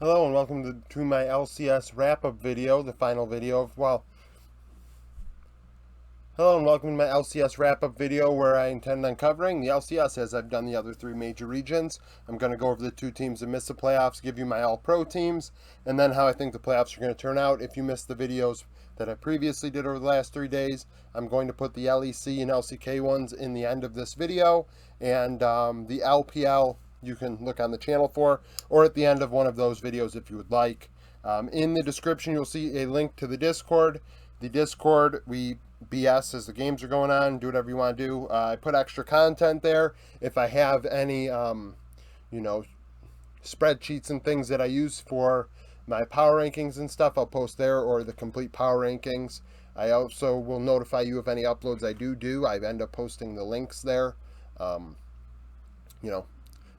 Hello and welcome to my LCS wrap-up video, the final video of, hello and welcome to my LCS wrap-up video where I intend on covering the LCS as I've done the other three major regions. I'm going to go over the two teams that missed the playoffs, give you my all-pro teams, and then how I think the playoffs are going to turn out. If you missed the videos that I previously did over the last 3 days, I'm going to put the LEC and LCK ones in the end of this video, and the LPL you can look on the channel for, or at the end of one of those videos if you would like. In the description, you'll see a link to the Discord. The Discord, we BS as the games are going on, do whatever you want to do. I put extra content there. If I have any, spreadsheets and things that I use for my power rankings and stuff, I'll post there, or the complete power rankings. I also will notify you of any uploads I do. I end up posting the links there.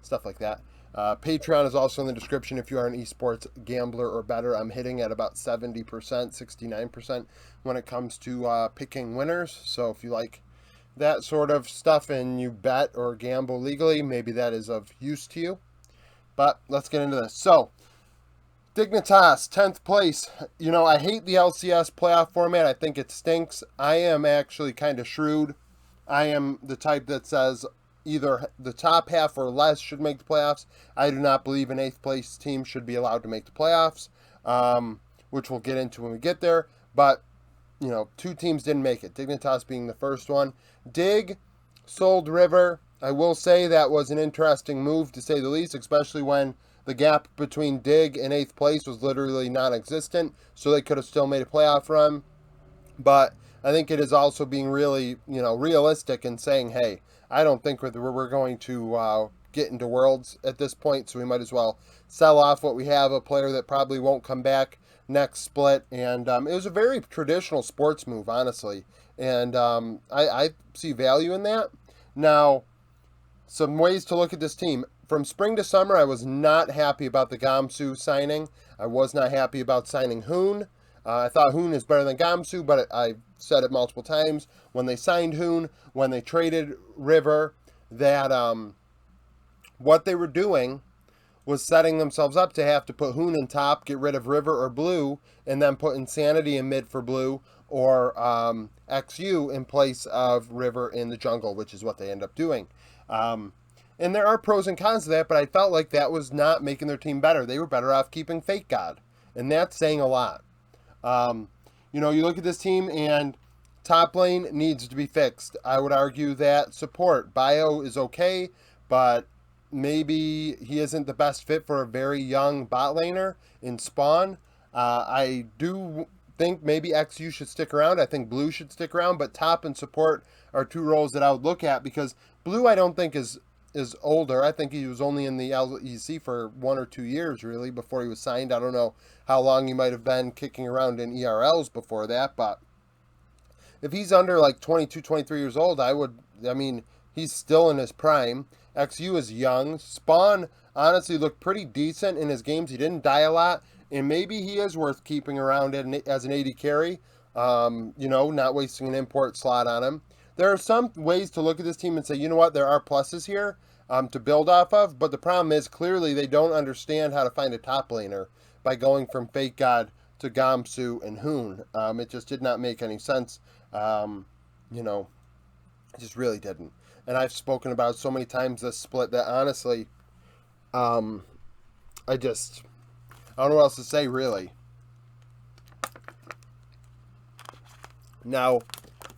Stuff like that. Patreon is also in the description if you are an esports gambler or better. I'm hitting at about 70%, 69% when it comes to picking winners. So if you like that sort of stuff and you bet or gamble legally, maybe that is of use to you. But let's get into this. So, Dignitas, 10th place. I hate the LCS playoff format. I think it stinks. I am actually kind of shrewd. I am the type that says either the top half or less should make the playoffs. I do not believe an 8th place team should be allowed to make the playoffs, which we'll get into when we get there. But, two teams didn't make it, Dignitas being the first one. Dig sold River. I will say that was an interesting move, to say the least, especially when the gap between Dig and 8th place was literally non-existent, so they could have still made a playoff run. But I think it is also being really, realistic and saying, hey, I don't think we're going to get into Worlds at this point, so we might as well sell off what we have, a player that probably won't come back next split. And it was a very traditional sports move, honestly. And I see value in that. Now, some ways to look at this team. From spring to summer, I was not happy about the Gamsu signing. I was not happy about signing Hoon. I thought Hoon is better than Gamsu, but I've said it multiple times. When they signed Hoon, when they traded River, that what they were doing was setting themselves up to have to put Hoon in top, get rid of River or Blue, and then put Insanity in mid for Blue, or XU in place of River in the jungle, which is what they end up doing. And there are pros and cons to that, but I felt like that was not making their team better. They were better off keeping Fake God, and that's saying a lot. You look at this team and top lane needs to be fixed. I would argue that support. Bio is okay, but maybe he isn't the best fit for a very young bot laner in Spawn. I do think maybe XU should stick around. I think Blue should stick around, but top and support are two roles that I would look at, because Blue I don't think is older. I think he was only in the LEC for 1 or 2 years, really, before he was signed. I don't know how long he might have been kicking around in ERLs before that, but if he's under like 22, 23 years old, he's still in his prime. XU is young. Spawn honestly looked pretty decent in his games. He didn't die a lot, and maybe he is worth keeping around as an AD carry, not wasting an import slot on him. There are some ways to look at this team and say, you know what, there are pluses here to build off of, but the problem is clearly they don't understand how to find a top laner by going from Fake God to Gamsu and Hoon. It just did not make any sense. It just really didn't. And I've spoken about so many times this split that honestly, I don't know what else to say, really. Now,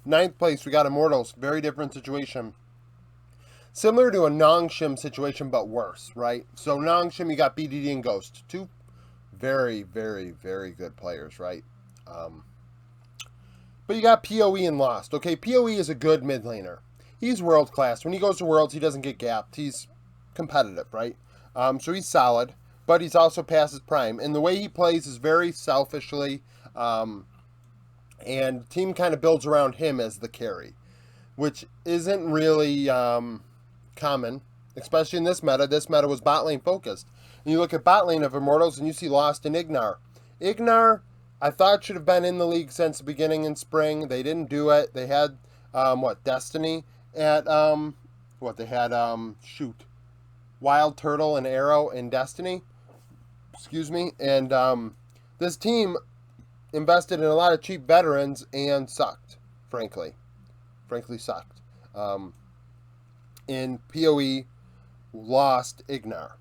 9th place, we got Immortals. Very different situation. Similar to a Nongshim situation, but worse, right? So Nongshim, you got BDD and Ghost. Two very, very, very good players, right? But you got PoE and Lost. Okay, PoE is a good mid laner. He's world class. When he goes to Worlds, he doesn't get gapped. He's competitive, right? So he's solid, but he's also past his prime. And the way he plays is very selfishly, and the team kind of builds around him as the carry, which isn't really common, especially in this meta. This meta was bot lane focused. And you look at bot lane of Immortals and you see Lost and Ignar. Ignar, I thought should have been in the league since the beginning in spring. They didn't do it. They had, Destiny at, Wild Turtle and Arrow in Destiny. Excuse me. And this team invested in a lot of cheap veterans and sucked, frankly. Frankly, sucked. In PoE, lost Ignar.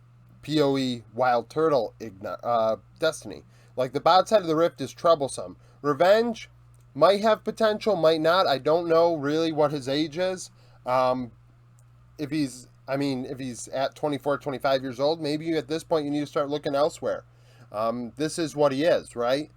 PoE, Wild Turtle, Ignar, Destiny. Like, the bot side of the Rift is troublesome. Revenge might have potential, might not. I don't know really what his age is. If he's at 24, 25 years old, maybe at this point you need to start looking elsewhere. This is what he is, right?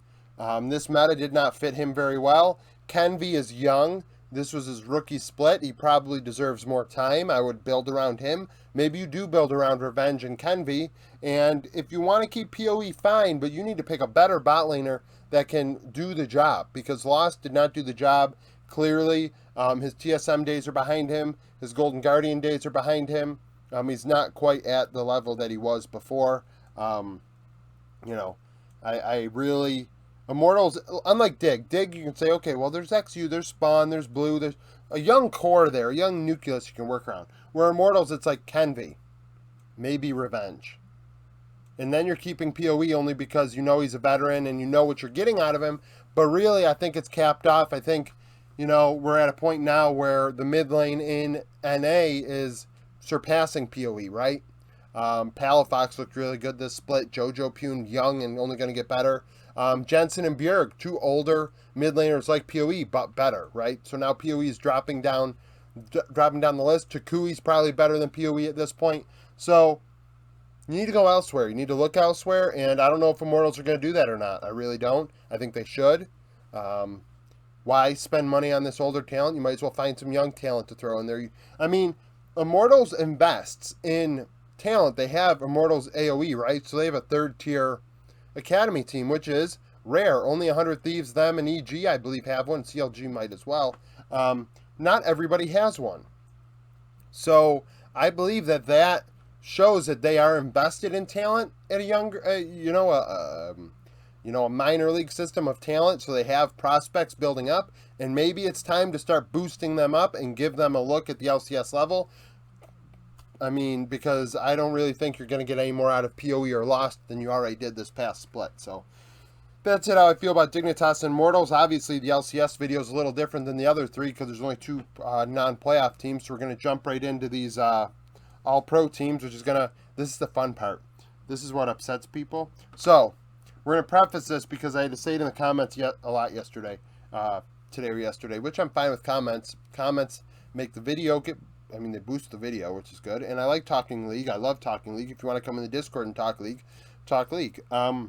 This meta did not fit him very well. Kenvi is young. This was his rookie split. He probably deserves more time. I would build around him. Maybe you do build around Revenge and Kenvi. And if you want to keep PoE, fine, but you need to pick a better bot laner that can do the job, because Lost did not do the job. Clearly, his TSM days are behind him. His Golden Guardian days are behind him. He's not quite at the level that he was before. I really... Immortals, unlike Dig, you can say, okay, well, there's XU, there's Spawn, there's Blue, there's a young core there, a young nucleus you can work around. Where Immortals, it's like Kenvi, maybe Revenge. And then you're keeping PoE only because you know he's a veteran and you know what you're getting out of him. But really, I think it's capped off. I think, we're at a point now where the mid lane in NA is surpassing PoE, right? Palafox looked really good this split. Jojo Pune, young and only going to get better. Jensen and Bjerg, two older mid laners like PoE, but better, right? So now PoE is dropping down the list. Chakui's probably better than PoE at this point. So you need to go elsewhere. You need to look elsewhere, and I don't know if Immortals are going to do that or not. I really don't. I think they should. Why spend money on this older talent? You might as well find some young talent to throw in there. I mean, Immortals invests in talent. They have Immortals AoE, right? So they have a third-tier academy team, which is rare. Only 100 Thieves, them, and EG, I believe, have one. CLG might as well. Not everybody has one. So I believe that shows that they are invested in talent at a younger, a minor league system of talent. So they have prospects building up, and maybe it's time to start boosting them up and give them a look at the LCS level. I mean, because I don't really think you're going to get any more out of PoE or Lost than you already did this past split. So that's it, how I feel about Dignitas and Immortals. Obviously, the LCS video is a little different than the other three because there's only two non-playoff teams. So we're going to jump right into these all-pro teams, which is this is the fun part. This is what upsets people. So we're going to preface this because I had to say it in the comments a lot yesterday, today or yesterday, which I'm fine with comments. Comments make the video they boost the video, which is good. And I like talking League. I love talking League. If you want to come in the Discord and talk League, talk League. So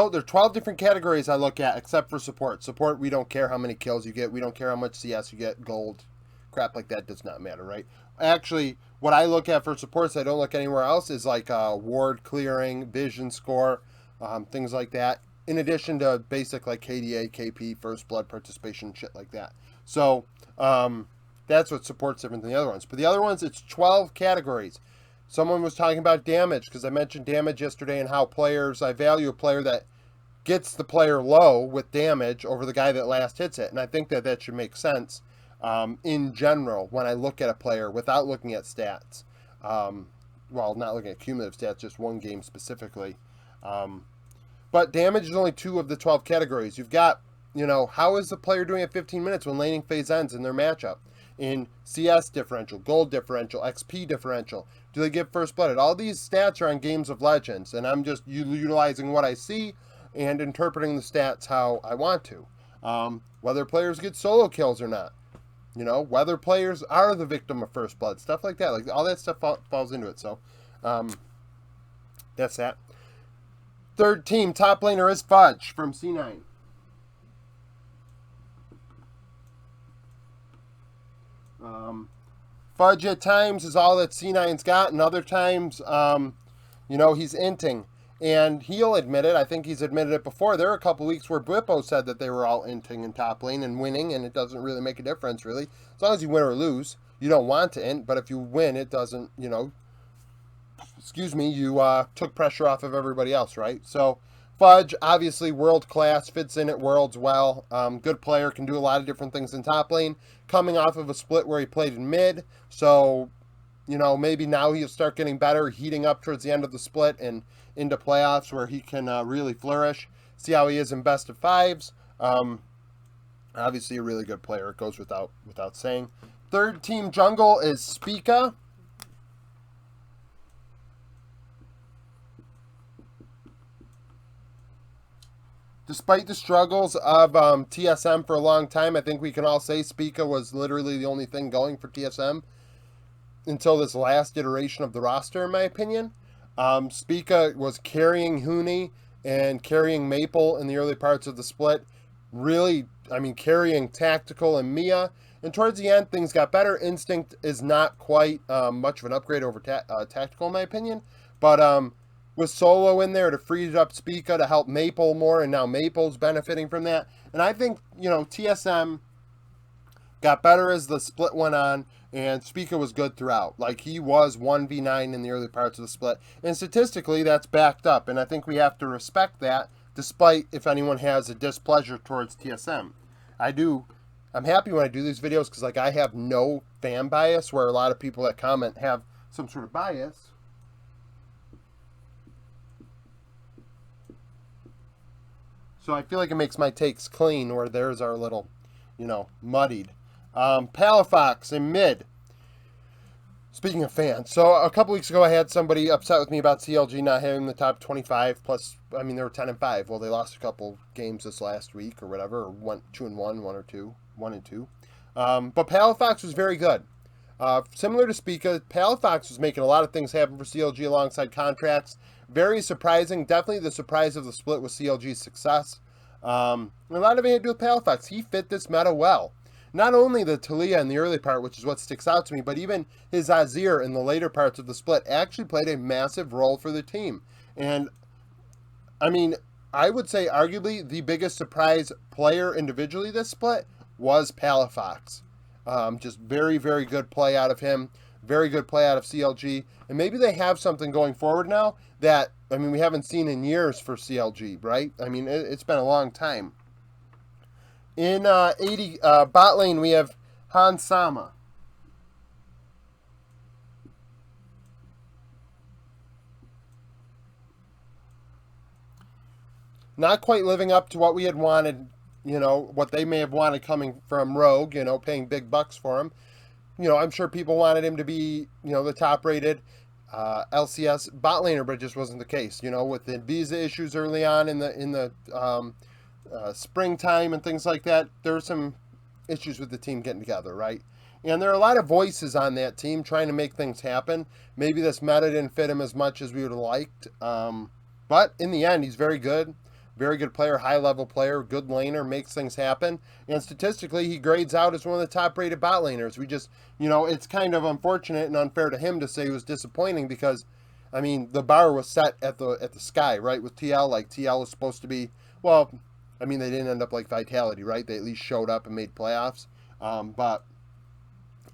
there are 12 different categories I look at, except for support. Support, we don't care how many kills you get. We don't care how much CS you get. Gold, crap like that does not matter, right? Actually, what I look at for supports I don't look anywhere else is like ward clearing, vision score, things like that. In addition to basic like KDA, KP, first blood participation, shit like that. So, that's what supports different than the other ones. But the other ones, it's 12 categories. Someone was talking about damage, because I mentioned damage yesterday and how I value a player that gets the player low with damage over the guy that last hits it. And I think that should make sense in general when I look at a player without looking at stats. Well, not looking at cumulative stats, just one game specifically. But damage is only 2 of the 12 categories. You've got, how is the player doing at 15 minutes when laning phase ends in their matchup? In CS differential, gold differential, XP differential. Do they get first blooded? All these stats are on Games of Legends, and I'm just utilizing what I see and interpreting the stats how I want to. Whether players get solo kills or not. Whether players are the victim of first blood. Stuff like that. Like all that stuff falls into it. So, that's that. Third team, top laner is Fudge from C9. Fudge at times is all that C9's got, and other times, he's inting. And he'll admit it. I think he's admitted it before. There were a couple weeks where Bwippo said that they were all inting in top lane and winning, and it doesn't really make a difference, really. As long as you win or lose, you don't want to int, but if you win, it doesn't, you took pressure off of everybody else, right? So, Fudge, obviously world class, fits in at Worlds well. Good player, can do a lot of different things in top lane. Coming off of a split where he played in mid, so maybe now he'll start getting better, heating up towards the end of the split, and into playoffs where he can really flourish. See how he is in best of fives. Obviously a really good player. It goes without saying. Third team jungle is Spica. Despite the struggles of TSM for a long time, I think we can all say Spica was literally the only thing going for TSM until this last iteration of the roster, in my opinion. Spica was carrying Huni and carrying Maple in the early parts of the split. Really, I mean, carrying Tactical and Mia. And towards the end, things got better. Instinct is not quite much of an upgrade over Tactical, in my opinion. But with Solo in there to free up Spica to help Maple more, and now Maple's benefiting from that. And I think, TSM got better as the split went on, and Spica was good throughout. Like, he was 1v9 in the early parts of the split. And statistically, that's backed up, and I think we have to respect that, despite if anyone has a displeasure towards TSM. I'm happy when I do these videos because, like, I have no fan bias, where a lot of people that comment have some sort of bias. So I feel like it makes my takes clean, where theirs are a little, muddied. Palafox in mid. Speaking of fans, so a couple weeks ago I had somebody upset with me about CLG not having the top 25. Plus, I mean, they were 10-5. Well, they lost a couple games this last week or whatever, or went 2-1, 1-2. But Palafox was very good. Similar to Spica, Palafox was making a lot of things happen for CLG alongside contracts. Very surprising. Definitely the surprise of the split was CLG's success. A lot of it had to do with Palafox. He fit this meta well. Not only the Talia in the early part, which is what sticks out to me, but even his Azir in the later parts of the split actually played a massive role for the team. And, I mean, I would say arguably the biggest surprise player individually this split was Palafox. Just very, very good play out of him. Very good play out of CLG. And maybe they have something going forward now that, I mean, we haven't seen in years for CLG, right? I mean, it's been a long time. In bot lane, we have Han Sama. Not quite living up to what we had wanted, what they may have wanted coming from Rogue, paying big bucks for him. I'm sure people wanted him to be, the top-rated LCS bot laner, but it just wasn't the case. With the visa issues early on in the springtime and things like that, there were some issues with the team getting together, right? And there are a lot of voices on that team trying to make things happen. Maybe this meta didn't fit him as much as we would have liked. But in the end, he's very good. Very good player, high-level player, good laner, makes things happen. And statistically, he grades out as one of the top-rated bot laners. We just, it's kind of unfortunate and unfair to him to say it was disappointing because, I mean, the bar was set at the sky, right, with TL. Like, TL was supposed to be, well, I mean, they didn't end up like Vitality, right? They at least showed up and made playoffs. But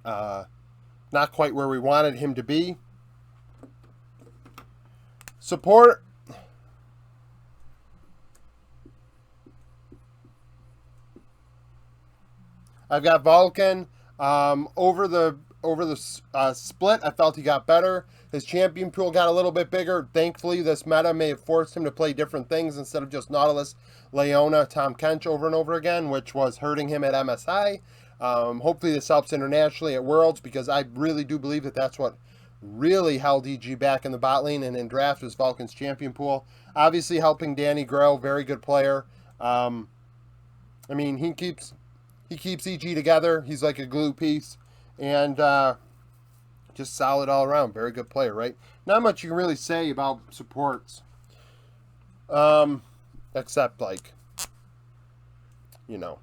not quite where we wanted him to be. Support. I've got Vulcan. Over the split, I felt he got better. His champion pool got a little bit bigger. Thankfully, this meta may have forced him to play different things instead of just Nautilus, Leona, Tom Kench over and over again, which was hurting him at MSI. Hopefully this helps internationally at Worlds, because I really do believe that that's what really held EG back in the bot lane and in draft was Vulcan's champion pool. Obviously helping Danny grow, very good player. I mean, he keeps EG together. He's like a glue piece. And just solid all around. Very good player, right? Not much you can really say about supports. Except, like, the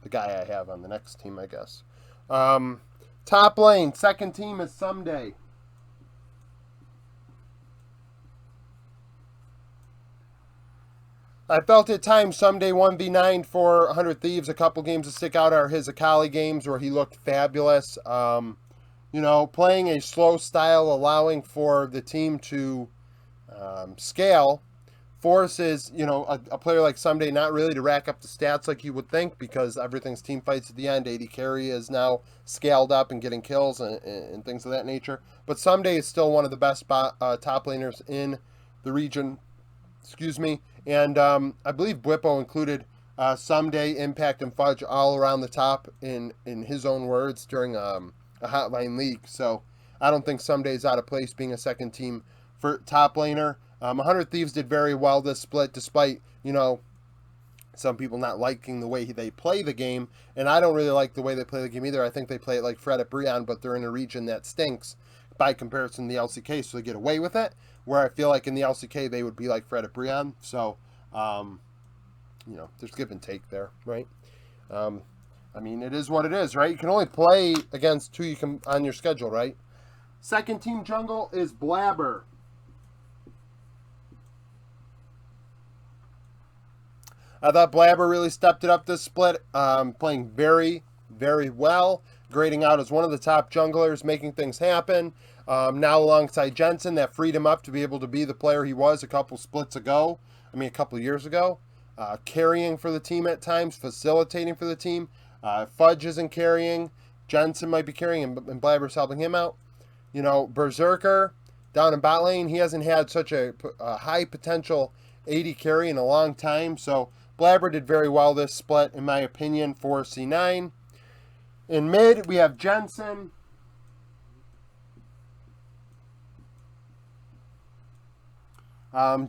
guy I have on the next team, I guess. Top lane, second team is Someday. I felt at times Someday 1v9 for 100 Thieves. A couple games that stick out are his Akali games where he looked fabulous. Playing a slow style, allowing for the team to scale, forces, a player like Someday not really to rack up the stats like you would think, because everything's team fights at the end. AD carry is now scaled up and getting kills and things of that nature. But Someday is still one of the best top laners in the region. Excuse me. And I believe Bwippo included Someday, Impact, and Fudge all around the top in his own words during a hotline league. So I don't think Someday's out of place being a second team for top laner. 100 Thieves did very well this split, despite, some people not liking the way they play the game. And I don't really like the way they play the game either. I think they play it like Fred at Breon, but they're in a region that stinks by comparison to the LCK, so they get away with it. Where I feel like in the LCK, they would be like Fred at Breon. So, there's give and take there, right? It is what it is, right? You can only play against who you can on your schedule, right? Second team jungle is Blabber. I thought Blabber really stepped it up this split, playing very, very well, grading out as one of the top junglers, making things happen. Now alongside Jensen, that freed him up to be able to be the player he was a couple years ago. Carrying for the team at times, facilitating for the team. Fudge isn't carrying. Jensen might be carrying, and Blabber's helping him out. Berserker down in bot lane, he hasn't had such a high potential AD carry in a long time, so Blabber did very well this split, in my opinion, for C9. In mid, we have Jensen.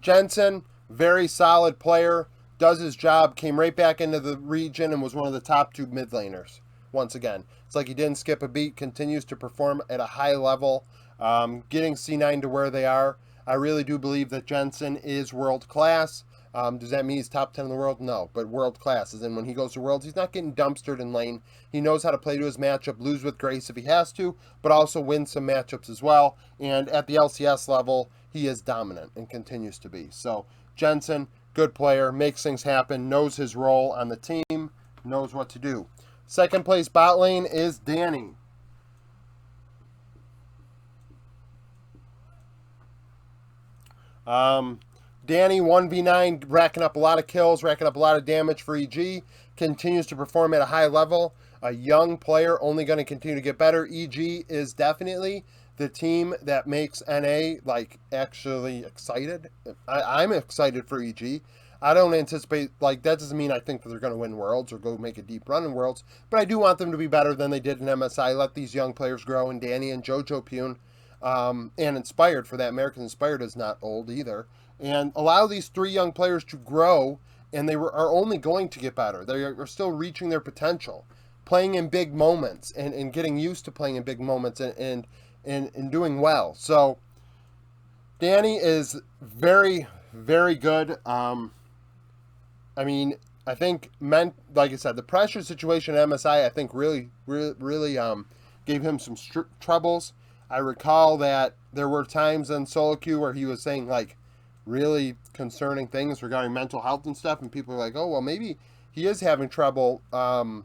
Jensen, very solid player, does his job, came right back into the region and was one of the top 2 mid laners. Once again, it's like he didn't skip a beat, continues to perform at a high level, getting C9 to where they are. I really do believe that Jensen is world class. Does that mean he's top 10 in the world? No, but world class. As in when he goes to Worlds, he's not getting dumpstered in lane. He knows how to play to his matchup, lose with grace if he has to, but also win some matchups as well. And at the LCS level, he is dominant and continues to be. So Jensen, good player, makes things happen, knows his role on the team, knows what to do. Second place bot lane is Danny. Danny, 1v9, racking up a lot of kills, racking up a lot of damage for EG, continues to perform at a high level. A young player, only going to continue to get better. EG is definitely the team that makes NA, actually excited. I'm excited for EG. I don't anticipate, that doesn't mean I think that they're going to win Worlds or go make a deep run in Worlds, but I do want them to be better than they did in MSI. Let these young players grow, and Danny and Jojo Pune, and Inspired, for that. American Inspired is not old either. And allow these 3 young players to grow, and are only going to get better. They are still reaching their potential, playing in big moments, and getting used to playing in big moments, and doing well. So Danny is very, very good. I think, like I said, the pressure situation at MSI, I think, really gave him some troubles. I recall that there were times in solo queue where he was saying, really concerning things regarding mental health and stuff, and people are like, oh, well, maybe he is having trouble, in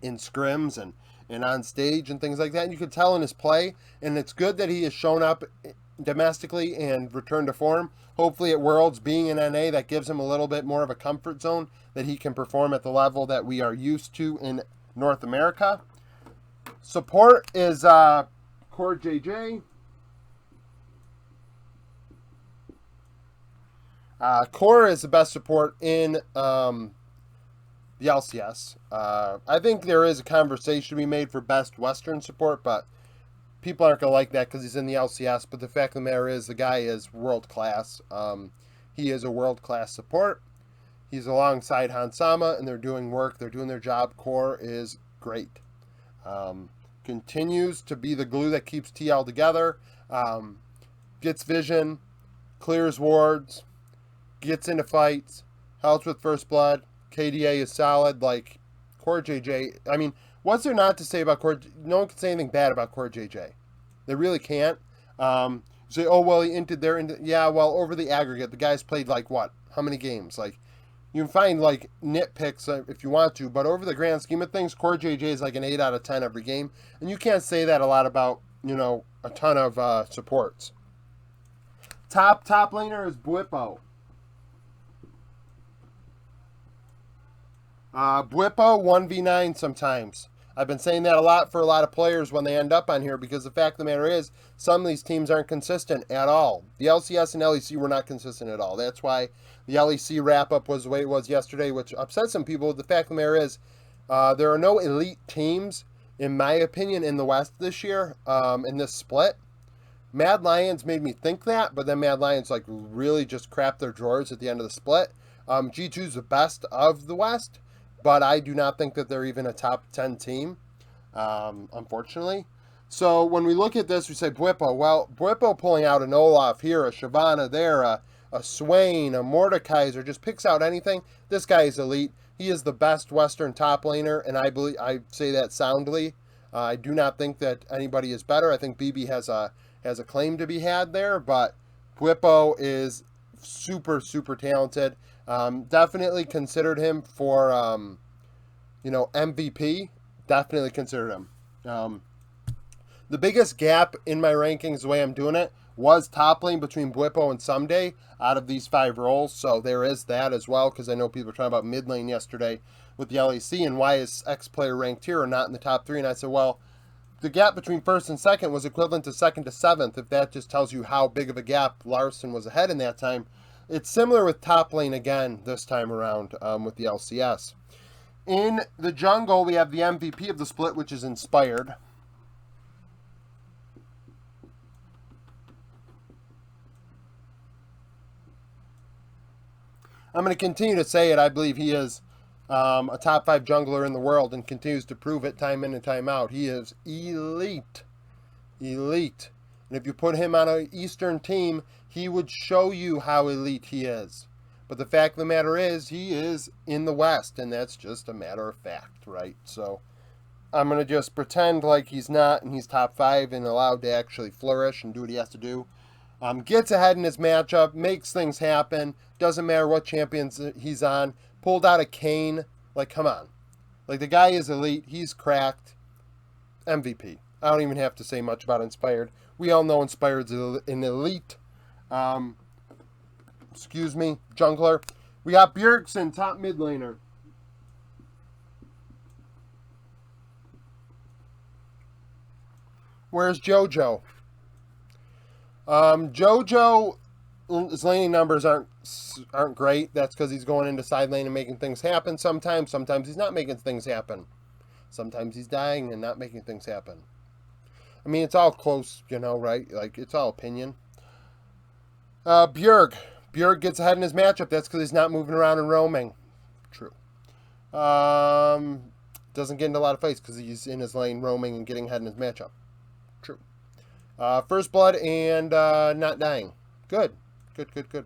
scrims and on stage and things like that. And you could tell in his play, and it's good that he has shown up domestically and returned to form. Hopefully at Worlds, being in NA, that gives him a little bit more of a comfort zone, that he can perform at the level that we are used to in North America. Support is Core JJ. Core is the best support in the LCS. I think there is a conversation to be made for best Western support, but people aren't going to like that because he's in the LCS. But the fact of the matter is, the guy is world class. He is a world class support. He's alongside Hansama, and they're doing work. They're doing their job. Core is great. Continues to be the glue that keeps TL together. Gets vision, clears wards, gets into fights, helps with first blood. KDA is solid. Core JJ, what's there not to say about Core? No one can say anything bad about Core JJ. They really can't. Say, oh, well, he inted there. Yeah, well, over the aggregate, the guy's played, what? How many games? You can find, nitpicks if you want to, but over the grand scheme of things, Core JJ is an 8 out of 10 every game. And you can't say that a lot about, a ton of supports. Top laner is Bwippo. Bwippo, 1v9 sometimes. I've been saying that a lot for a lot of players when they end up on here, because the fact of the matter is some of these teams aren't consistent at all. The LCS and LEC were not consistent at all. That's why the LEC wrap-up was the way it was yesterday, which upset some people. The fact of the matter is there are no elite teams, in my opinion, in the West this year in this split. Mad Lions made me think that, but then Mad Lions like really just crapped their drawers at the end of the split. G2 is the best of the West, but I do not think that they're even a top 10 team, unfortunately. So when we look at this, we say Bwipo. Well, Bwipo pulling out an Olaf here, a Shyvana there, a Swain, a Mordekaiser, just picks out anything. This guy is elite. He is the best Western top laner, and I say that soundly. I do not think that anybody is better. I think BB has a claim to be had there, but Bwipo is super, super talented. Definitely considered him for, MVP. Definitely considered him. The biggest gap in my rankings, the way I'm doing it, was top lane between Bwipo and Someday out of these 5 roles. So there is that as well, because I know people were talking about mid lane yesterday with the LEC and why is X player ranked here or not in the top 3. And I said, well, the gap between first and second was equivalent to second to seventh. If that just tells you how big of a gap Larson was ahead in that time. It's similar with top lane again this time around with the LCS. In the jungle, we have the MVP of the split, which is Inspired. I'm going to continue to say it. I believe he is a top 5 jungler in the world and continues to prove it time in and time out. He is elite. Elite. And if you put him on an Eastern team, he would show you how elite he is. But the fact of the matter is, he is in the West, and that's just a matter of fact, right? So I'm going to just pretend like he's not, and he's top 5 and allowed to actually flourish and do what he has to do. Gets ahead in his matchup, makes things happen, doesn't matter what champions he's on, pulled out a Kane, like, come on. Like, the guy is elite, he's cracked, MVP. I don't even have to say much about Inspired. We all know Inspired's an elite, jungler. We got Bjergsen, top mid laner. Where's JoJo? JoJo's laning numbers aren't great. That's because he's going into side lane and making things happen sometimes. Sometimes he's not making things happen. Sometimes he's dying and not making things happen. I mean, it's all close, right? Like, it's all opinion. Bjerg gets ahead in his matchup. That's because he's not moving around and roaming. True. Doesn't get into a lot of fights because he's in his lane roaming and getting ahead in his matchup. True. First blood and not dying. Good,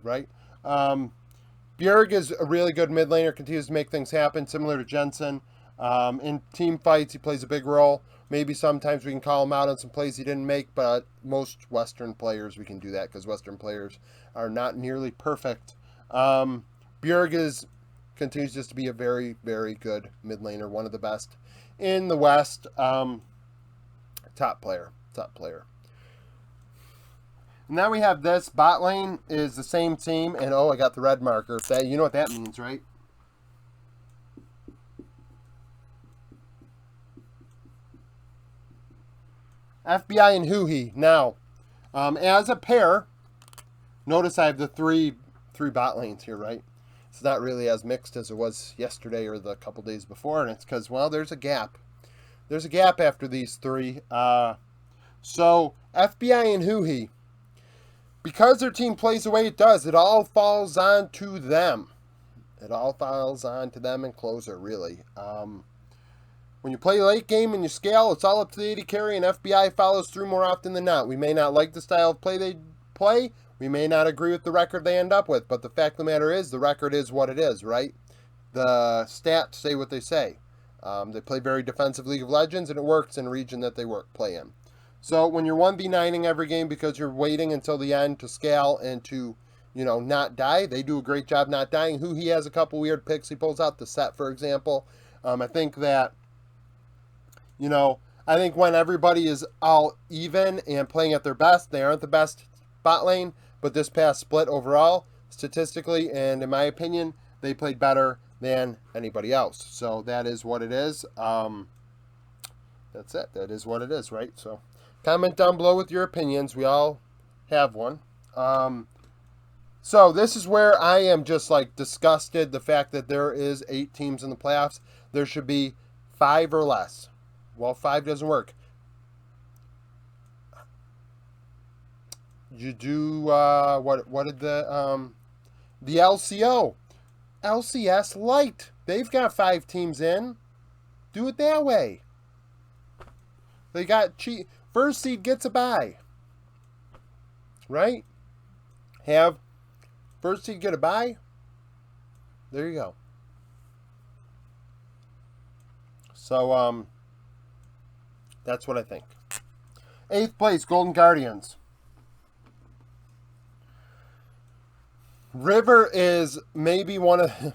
right? Bjerg is a really good mid laner, continues to make things happen, similar to Jensen. In team fights, he plays a big role. Maybe sometimes we can call him out on some plays he didn't make, but most Western players, we can do that because Western players are not nearly perfect. Bjerg continues just to be a very, very good mid laner, one of the best in the West. Top player. Now we have this. Bot lane is the same team, and I got the red marker. You know what that means, right? FBI and Huhi. Now, as a pair, notice I have the three bot lanes here, right? It's not really as mixed as it was yesterday or the couple days before, and it's because, well, there's a gap. There's a gap after these 3. So, FBI and Huhi, because their team plays the way it does, it all falls on to them. It all falls on to them and closer, really. When you play late game and you scale, it's all up to the AD carry, and FBI follows through more often than not. We may not like the style of play they play. We may not agree with the record they end up with, but the fact of the matter is, the record is what it is, right? The stats say what they say. They play very defensive League of Legends, and it works in a region that they play in. So when you're 1v9ing every game because you're waiting until the end to scale and to, not die, they do a great job not dying. He has a couple weird picks he pulls out, the set, for example. I think that, I think when everybody is all even and playing at their best, they aren't the best bot lane, but this past split overall, statistically and in my opinion, they played better than anybody else. So that is what it is. That's it. That is what it is, right? So comment down below with your opinions. We all have one. So this is where I am just like disgusted. The fact that there is 8 teams in the playoffs. There should be 5 or less. Well, 5 doesn't work. You do what did the LCS Light? They've got 5 teams in. Do it that way. They got first seed gets a bye. Right? Have first seed get a bye. There you go. So that's what I think. 8th place, Golden Guardians. River is maybe one of...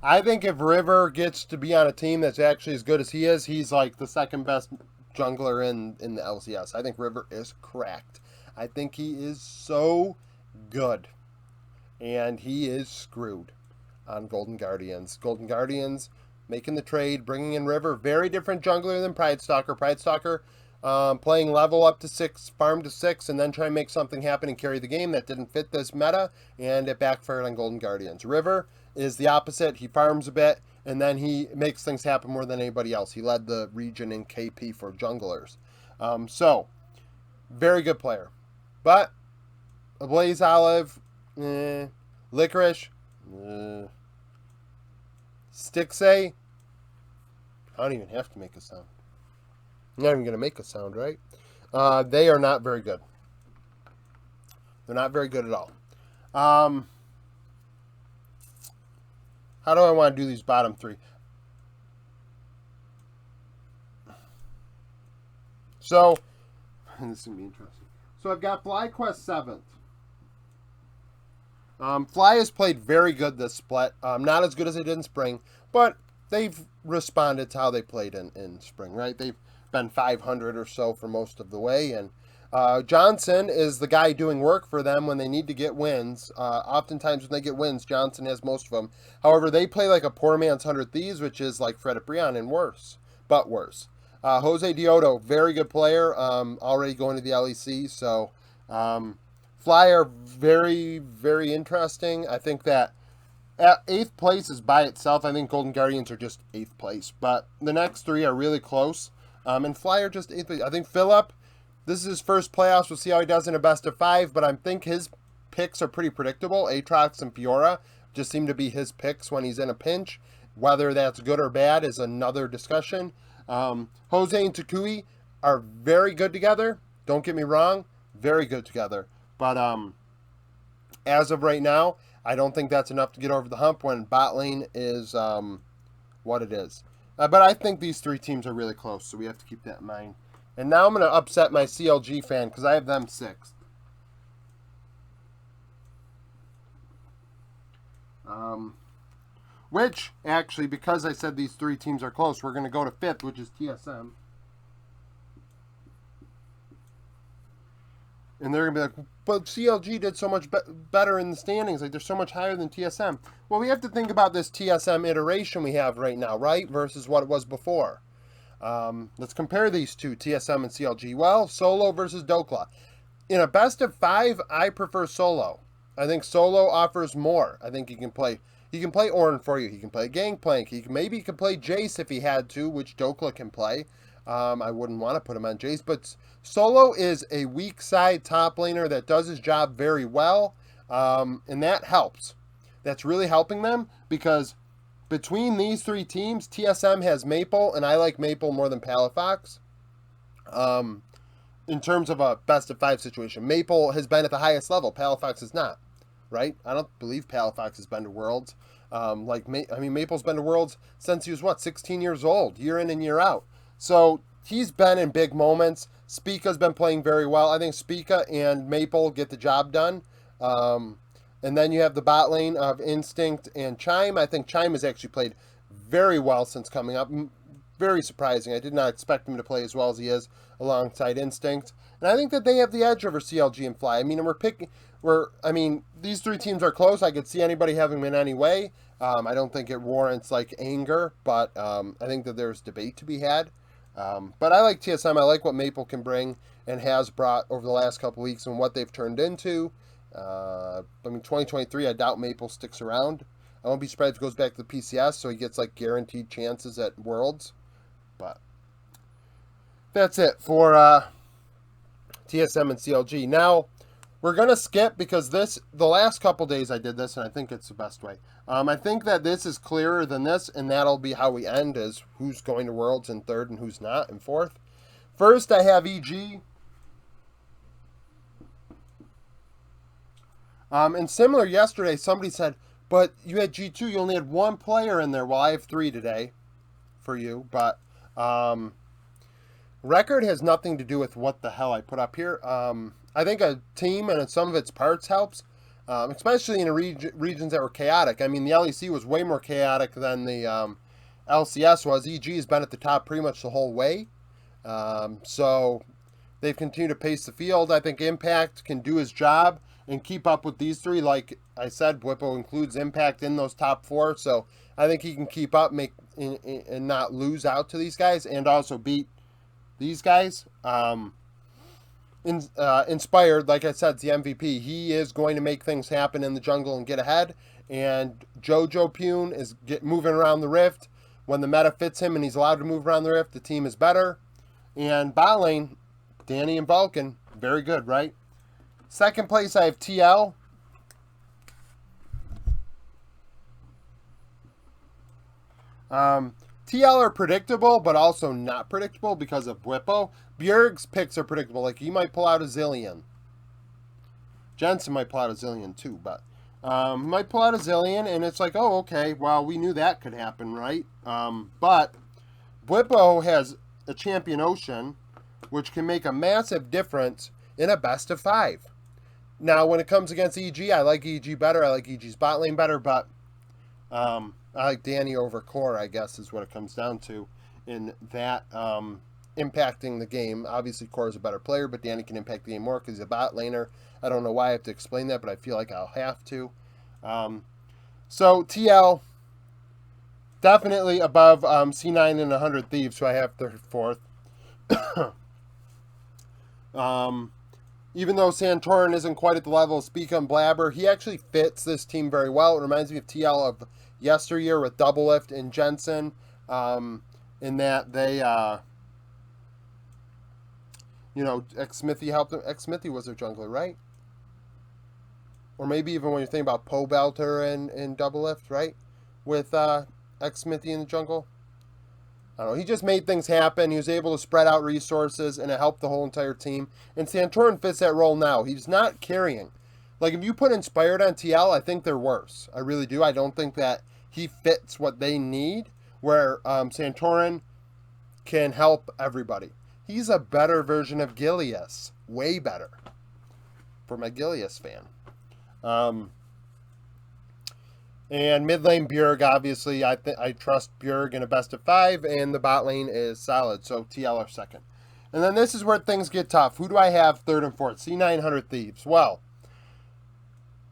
I think if River gets to be on a team that's actually as good as he is, he's like the second best jungler in the LCS. I think River is cracked. I think he is so good. And he is screwed on Golden Guardians. Golden Guardians making the trade, bringing in River. Very different jungler than Pridestalker. Pridestalker playing level up to 6, farm to 6, and then try and make something happen and carry the game. That didn't fit this meta, and it backfired on Golden Guardians. River is the opposite. He farms a bit, and then he makes things happen more than anybody else. He led the region in KP for junglers. So, very good player. But, a Blaze Olive, Licorice, Stixay, I don't even have to make a sound. I'm not even going to make a sound, right? They are not very good. They're not very good at all. How do I want to do these bottom 3? So, this is going to be interesting. So, I've got FlyQuest 7th. Fly has played very good this split. Not as good as they did in spring, but they've responded to how they played in spring, right? They've been 500 or so for most of the way, and Johnson is the guy doing work for them when they need to get wins. Oftentimes when they get wins, Johnson has most of them. However, they play like a poor man's 100 Thieves, which is like Fred Brion and worse, but worse. Jose Dioto, very good player, already going to the LEC, so Fly are very, very interesting. I think that 8th place is by itself. I think Golden Guardians are just 8th place, but the next 3 are really close. And Fly are just 8th place. I think Phillip, this is his first playoffs. We'll see how he does in a best of 5, but I think his picks are pretty predictable. Aatrox and Fiora just seem to be his picks when he's in a pinch. Whether that's good or bad is another discussion. Jose and Takui are very good together. Don't get me wrong, very good together. But as of right now, I don't think that's enough to get over the hump when bot lane is what it is. But I think these 3 teams are really close, so we have to keep that in mind. And now I'm going to upset my CLG fan because I have them 6th. Which, actually, because I said these 3 teams are close, we're going to go to 5th, which is TSM. And they're going to be like, but CLG did so much better in the standings. Like, they're so much higher than TSM. Well, we have to think about this TSM iteration we have right now, right? Versus what it was before. Let's compare these two, TSM and CLG. Well, Solo versus Dokla. In a best of 5, I prefer Solo. I think Solo offers more. I think he can play Ornn for you. He can play Gangplank. Maybe he could play Jace if he had to, which Dokla can play. I wouldn't want to put him on Jace, but Solo is a weak side top laner that does his job very well, and that helps. That's really helping them because between these 3 teams, TSM has Maple, and I like Maple more than Palafox. In terms of a best of 5 situation, Maple has been at the highest level. Palafox is not, right? I don't believe Palafox has been to Worlds. Maple's been to Worlds since he was, 16 years old, year in and year out. So he's been in big moments. Spica's been playing very well. I think Spica and Maple get the job done. And then you have the bot lane of Instinct and Chime. I think Chime has actually played very well since coming up. Very surprising. I did not expect him to play as well as he is alongside Instinct. And I think that they have the edge over CLG and Fly. I mean, I mean, these three teams are close. I could see anybody having them in any way. I don't think it warrants like anger, but I think that there's debate to be had. But I like TSM. I like what Maple can bring and has brought over the last couple weeks and what they've turned into. I mean, 2023, I doubt Maple sticks around. I won't be surprised if it goes back to the PCS, so he gets like guaranteed chances at Worlds. But that's it for TSM and CLG. Now, we're going to skip because the last couple days I did this, and I think it's the best way. I think that this is clearer than this, and that'll be how we end, is who's going to Worlds in third and who's not in fourth. First, I have EG. And similar yesterday, somebody said, but you had G2, you only had one player in there. Well, I have three today for you, but record has nothing to do with what the hell I put up here. I think a team and some of its parts helps, especially in regions that were chaotic. I mean, the LEC was way more chaotic than the LCS was. EG has been at the top pretty much the whole way. So they've continued to pace the field. I think Impact can do his job and keep up with these three. Like I said, Bwipo includes Impact in those top four. So I think he can keep up and not lose out to these guys and also beat these guys. Inspired, like I said, it's the MVP. He is going to make things happen in the jungle and get ahead. And Jojo Pune is moving around the rift. When the meta fits him and he's allowed to move around the rift, the team is better. And bot lane, Danny and Vulcan, very good, right? Second place, I have TL. TL are predictable, but also not predictable because of Bwipo. Bjerg's picks are predictable. Like, he might pull out a zillion. Jensen might pull out a zillion too, but he might pull out a zillion, and it's like, oh, okay, well, we knew that could happen, right? But Bwipo has a Champion Ocean, which can make a massive difference in a best of 5. Now, when it comes against EG, I like EG better. I like EG's bot lane better, but I like Danny over Core, I guess, is what it comes down to in that impacting the game. Obviously, Core is a better player, but Danny can impact the game more because he's a bot laner. I don't know why I have to explain that, but I feel like I'll have to. So, TL, definitely above C9 and 100 Thieves, so I have third, fourth. Even though Santorin isn't quite at the level of Spica and Blabber, he actually fits this team very well. It reminds me of TL of yesteryear with Doublelift and Jensen, in that they, X-Smithy helped them. X-Smithy was their jungler, right? Or maybe even when you're thinking about Poe Belter and Doublelift, right? With X-Smithy in the jungle. I don't know. He just made things happen. He was able to spread out resources, and it helped the whole entire team. And Santorin fits that role now. He's not carrying. Like, if you put Inspired on TL, I think they're worse. I really do. I don't think that he fits what they need, where Santorin can help everybody. He's a better version of Gilius. Way better. For my Gilius fan. And mid lane Bjerg, obviously, I trust Bjerg in a best of 5, and the bot lane is solid, so TL are second. And then this is where things get tough. Who do I have third and fourth? C900 Thieves. Well,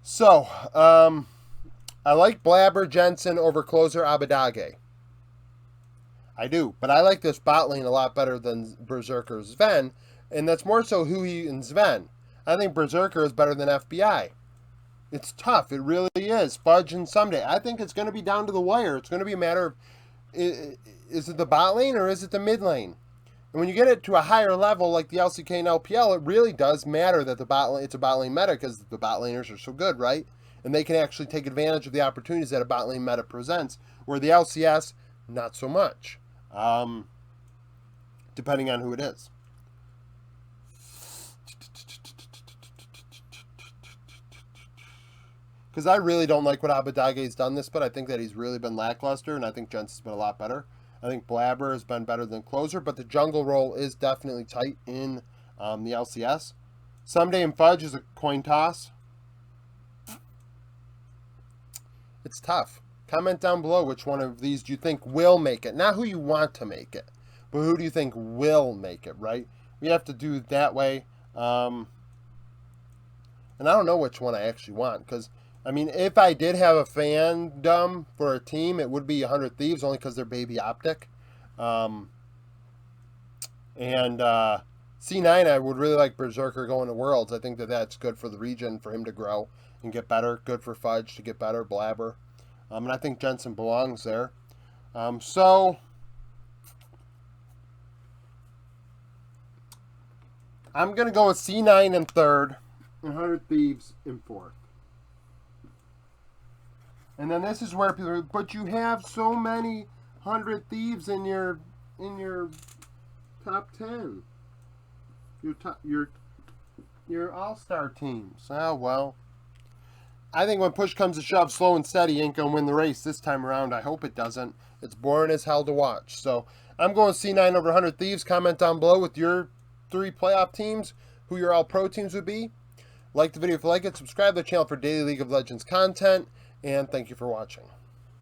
so, I like Blabber Jensen over closer Abadage. I do, but I like this bot lane a lot better than Berserker Sven, and that's more so Hui and Sven. I think Berserker is better than FBI. It's tough. It really is. Fudge and Someday. I think it's going to be down to the wire. It's going to be a matter of, is it the bot lane or is it the mid lane? And when you get it to a higher level like the LCK and LPL, it really does matter that it's a bot lane meta because the bot laners are so good, right? And they can actually take advantage of the opportunities that a bot lane meta presents, where the LCS, not so much, depending on who it is. Because I really don't like what Abadage's done this, but I think that he's really been lackluster, and I think Jensen's been a lot better. I think Blabber has been better than Closer, but the jungle role is definitely tight in the LCS. Someday and Fudge is a coin toss. It's tough. Comment down below which one of these do you think will make it. Not who you want to make it, but who do you think will make it, right? We have to do it that way. And I don't know which one I actually want, because, I mean, if I did have a fandom for a team, it would be 100 Thieves, only because they're baby optic. C9, I would really like Berserker going to Worlds. I think that that's good for the region, for him to grow and get better. Good for Fudge to get better, Blabber. And I think Jensen belongs there. So I'm going to go with C9 in third and 100 Thieves in fourth. And then this is where people, but you have so many 100 Thieves in your top 10. Your all-star teams. Oh, well. I think when push comes to shove, slow and steady ain't going to win the race this time around. I hope it doesn't. It's boring as hell to watch. So I'm going C9 over 100 Thieves. Comment down below with your 3 playoff teams, who your all-pro teams would be. Like the video if you like it. Subscribe to the channel for daily League of Legends content. And thank you for watching.